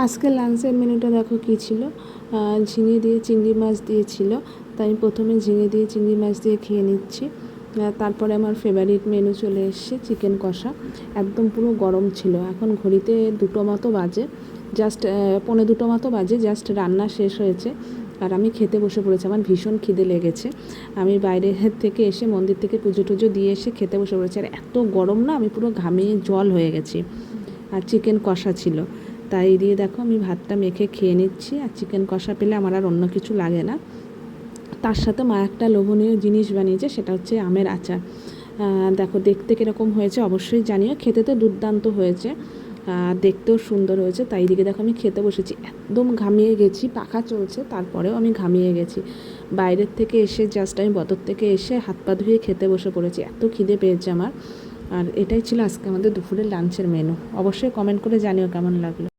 আজকে লাঞ্চের মেনুটা দেখো কী ছিল। ঝিঙে দিয়ে চিংড়ি মাছ দিয়েছিল, তাই আমি প্রথমে ঝিঙে দিয়ে চিংড়ি মাছ দিয়ে খেয়ে নিচ্ছি। তারপরে আমার ফেভারিট মেনু চলে এসছে চিকেন কষা। একদম পুরো গরম ছিল। এখন ঘড়িতে 2টো মতো বাজে, জাস্ট 1:45 মতো বাজে, জাস্ট রান্না শেষ হয়েছে আর আমি খেতে বসে পড়েছি। আমার ভীষণ খিদে লেগেছে। আমি বাইরে থেকে এসে মন্দির থেকে পুজো টুজো দিয়ে এসে খেতে বসে পড়েছি। আর এত গরম না, আমি পুরো ঘামিয়ে জল হয়ে গেছি। আর চিকেন কষা ছিল, তাই দিয়ে দেখো আমি ভাতটা মেখে খেয়ে নিচ্ছি। আর চিকেন কষা পেলে আমার আর অন্য কিছু লাগে না। তার সাথে মা একটা লোভনীয় জিনিস বানিয়েছে, সেটা হচ্ছে আমের আচার। দেখো দেখতে কীরকম হয়েছে অবশ্যই জানিও। খেতে তো দুর্দান্ত হয়েছে, দেখতেও সুন্দর হয়েছে। তাই দিকে দেখো আমি খেতে বসেছি। একদম ঘামিয়ে গেছি, পাখা চলছে তারপরেও আমি ঘামিয়ে গেছি। বাইরের থেকে এসে জাস্ট আমি বতর থেকে এসে হাত পা ধুয়ে খেতে বসে পড়েছি, এত খিদে পেয়েছে আমার। আর এটাই ছিল আজকে আমাদের দুপুরের লাঞ্চের মেনু। অবশ্যই কমেন্ট করে জানিও কেমন লাগলো।